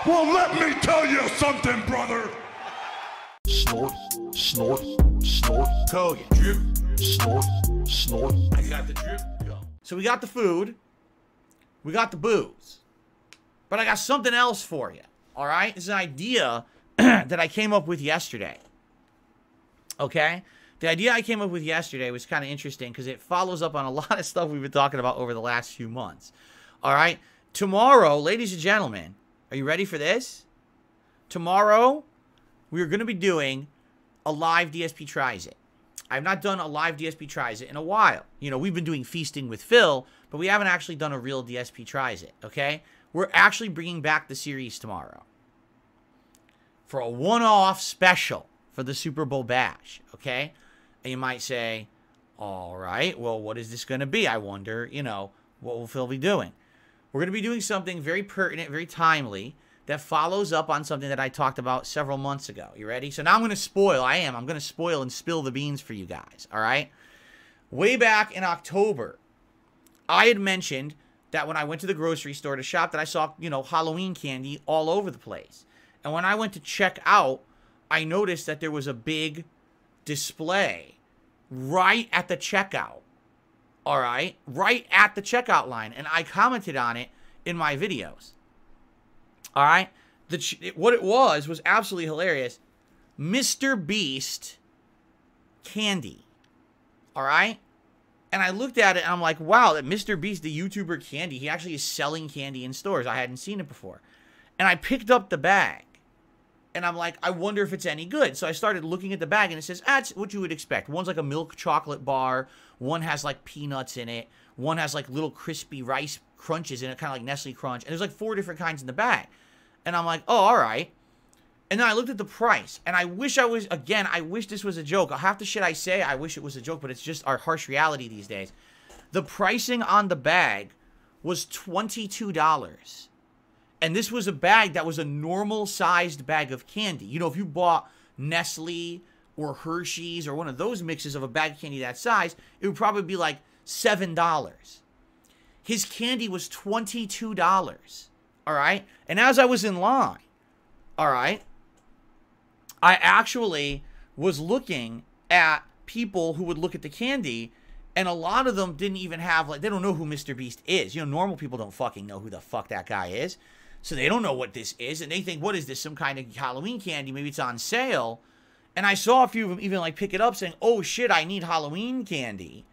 Well, let me tell you something, brother. Snort, snort, snort. Kogan. Drip. Snort, snort. I got the drip. Go. So we got the food. We got the booze. But I got something else for you. All right? It's an idea that I came up with yesterday. Okay? The idea I came up with yesterday was kind of interesting because it follows up on a lot of stuff we've been talking about over the last few months. All right? Tomorrow, ladies and gentlemen, are you ready for this? Tomorrow, we're going to be doing a live DSP Tries It. I've not done a live DSP Tries It in a while. You know, we've been doing Feasting with Phil, but we haven't actually done a real DSP Tries It, okay? We're actually bringing back the series tomorrow for a one-off special for the Super Bowl Bash, okay? And you might say, all right, well, what is this going to be? I wonder, you know, what will Phil be doing? We're going to be doing something very pertinent, very timely, that follows up on something that I talked about several months ago. You ready? So now I'm going to spoil. I'm going to spoil and spill the beans for you guys, all right? Way back in October, I had mentioned that when I went to the grocery store to shop that I saw, you know, Halloween candy all over the place. And when I went to check out, I noticed that there was a big display right at the checkout. All right? Right at the checkout line. And I commented on it in my videos. All right? What it was absolutely hilarious. Mr. Beast candy. All right? And I looked at it and I'm like, wow, that Mr. Beast, the YouTuber candy, he actually is selling candy in stores. I hadn't seen it before. And I picked up the bag. And I'm like, I wonder if it's any good. So I started looking at the bag and it says, it's what you would expect. One's like a milk chocolate bar. One has like peanuts in it. One has like little crispy rice crunches in it, kind of like Nestle Crunch. And there's like 4 different kinds in the bag. And I'm like, oh, all right. And then I looked at the price. And I wish I wish this was a joke. Half the shit I say, I wish it was a joke, but it's just our harsh reality these days. The pricing on the bag was $22. And this was a bag that was a normal-sized bag of candy. You know, if you bought Nestle or Hershey's or one of those mixes of a bag of candy that size, it would probably be like $7. His candy was $22, all right? And as I was in line, all right, I actually was looking at people who would look at the candy, and a lot of them didn't even have, like, they don't know who Mr. Beast is. You know, normal people don't fucking know who the fuck that guy is. So they don't know what this is, and they think, what is this, some kind of Halloween candy? Maybe it's on sale. And I saw a few of them even, like, pick it up saying, oh, shit, I need Halloween candy.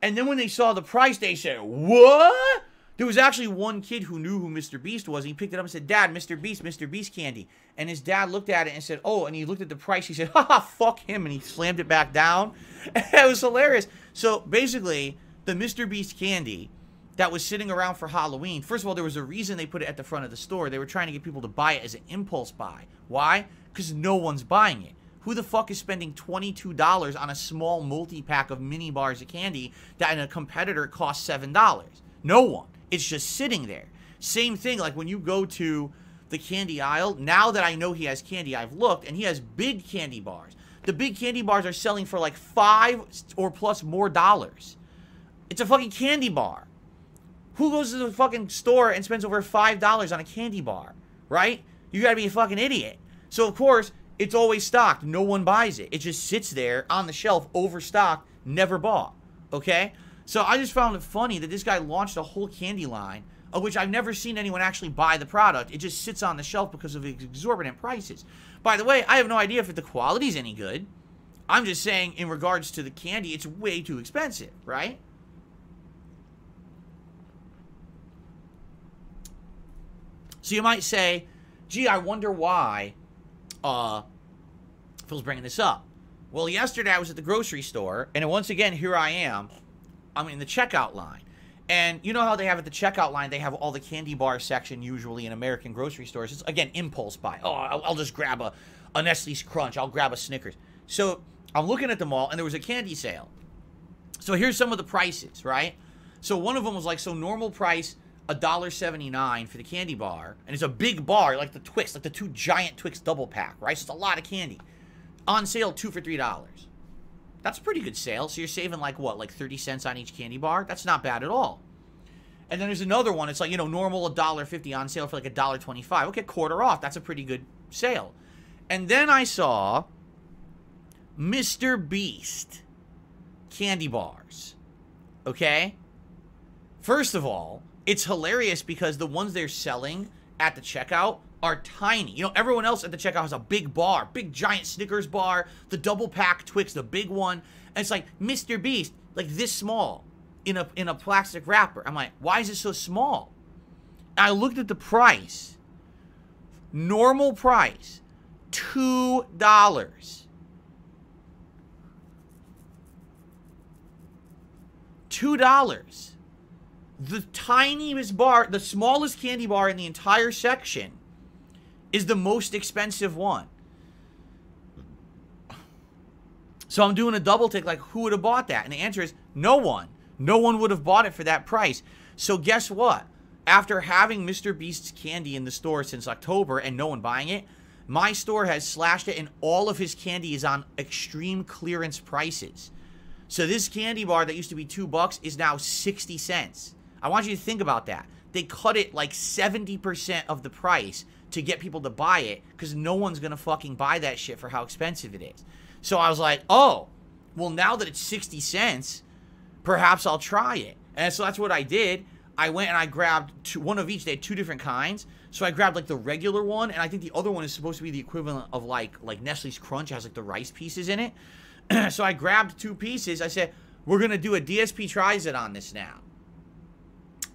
And then when they saw the price, they said, what? There was actually one kid who knew who Mr. Beast was, and he picked it up and said, Dad, Mr. Beast candy. And his dad looked at it and said, oh, and he looked at the price. He said, haha, fuck him, and he slammed it back down. It was hilarious. So, basically, the Mr. Beast candy that was sitting around for Halloween. First of all, there was a reason they put it at the front of the store. They were trying to get people to buy it as an impulse buy. Why? Because no one's buying it. Who the fuck is spending $22 on a small multi-pack of mini bars of candy that in a competitor costs $7? No one. It's just sitting there. Same thing, like when you go to the candy aisle, now that I know he has candy, I've looked, and he has big candy bars. The big candy bars are selling for like $5 or plus more dollars. It's a fucking candy bar. Who goes to the fucking store and spends over $5 on a candy bar, right? You gotta be a fucking idiot. So, of course, it's always stocked. No one buys it. It just sits there on the shelf, overstocked, never bought, okay? So I just found it funny that this guy launched a whole candy line, of which I've never seen anyone actually buy the product. It just sits on the shelf because of its exorbitant prices. By the way, I have no idea if the quality's any good. I'm just saying, in regards to the candy, it's way too expensive, right? So you might say, gee, I wonder why Phil's bringing this up. Well, yesterday I was at the grocery store, and once again, here I am. I'm in the checkout line. And you know how they have at the checkout line, they have all the candy bar section usually in American grocery stores. It's, again, impulse buy. Oh, I'll just grab a Nestle's Crunch. I'll grab a Snickers. So I'm looking at them all, and there was a candy sale. So here's some of the prices, right? So one of them was like, so normal price, $1.79 for the candy bar, and it's a big bar, like the Twix, like the 2 giant Twix double pack, right? So it's a lot of candy. On sale, 2 for $3. That's a pretty good sale. So you're saving like what, like 30 cents on each candy bar? That's not bad at all. And then there's another one. It's like, you know, normal $1.50 on sale for like $1.25. Okay, quarter off. That's a pretty good sale. And then I saw Mr. Beast candy bars. Okay? First of all, it's hilarious because the ones they're selling at the checkout are tiny. You know, everyone else at the checkout has a big bar, big giant Snickers bar, the double pack Twix, the big one. And it's like Mr. Beast, like this small in a plastic wrapper. I'm like, why is it so small? And I looked at the price. Normal price, $2. $2. The tiniest bar, the smallest candy bar in the entire section is the most expensive one. So I'm doing a double take, like, who would have bought that? And the answer is no one. No one would have bought it for that price. So guess what? After having Mr. Beast's candy in the store since October and no one buying it, my store has slashed it and all of his candy is on extreme clearance prices. So this candy bar that used to be $2 is now 60 cents. I want you to think about that. They cut it like 70% of the price to get people to buy it because no one's going to fucking buy that shit for how expensive it is. So I was like, oh, well, now that it's 60 cents, perhaps I'll try it. And so that's what I did. I went and I grabbed one of each. They had two different kinds. So I grabbed like the regular one, and I think the other one is supposed to be the equivalent of like Nestle's Crunch. It has like the rice pieces in it. So I grabbed 2 pieces. I said, we're going to do a DSP tries it on this now.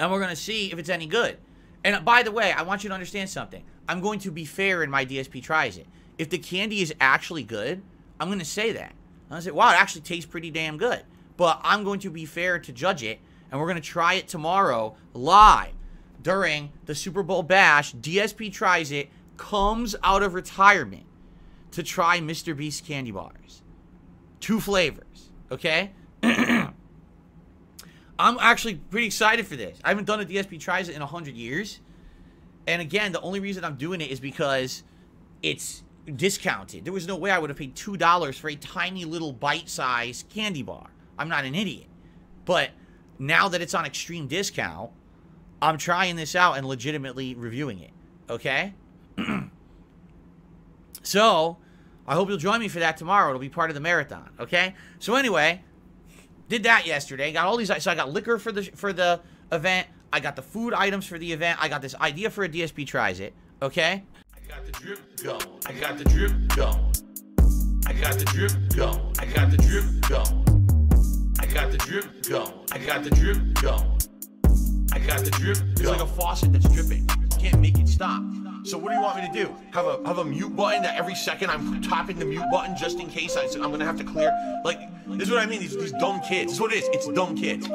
And we're going to see if it's any good. And by the way, I want you to understand something. I'm going to be fair in my DSP tries it. If the candy is actually good, I'm going to say that. I'm going to say, wow, it actually tastes pretty damn good. But I'm going to be fair to judge it. And we're going to try it tomorrow live during the Super Bowl Bash. DSP tries it, comes out of retirement to try Mr. Beast candy bars. 2 flavors, okay? I'm actually pretty excited for this. I haven't done a DSP tries it in 100 years. And again, the only reason I'm doing it is because it's discounted. There was no way I would have paid $2 for a tiny little bite-sized candy bar. I'm not an idiot. But now that it's on extreme discount, I'm trying this out and legitimately reviewing it. Okay? So, I hope you'll join me for that tomorrow. It'll be part of the marathon. Okay? So anyway, did that yesterday. Got all these. So I got liquor for the event. I got the food items for the event. I got this idea for a DSP tries it. Okay? I got the drip going. I got the drip going. I got the drip going. I got the drip going. I got the drip going. I got the drip going. I got the drip going. It's like a faucet that's dripping. You can't make it stop. So what do you want me to do? Have a mute button that every second I'm tapping the mute button just in case I'm gonna have to clear? Like, this is what I mean, these dumb kids. This is what it is. It's dumb kids.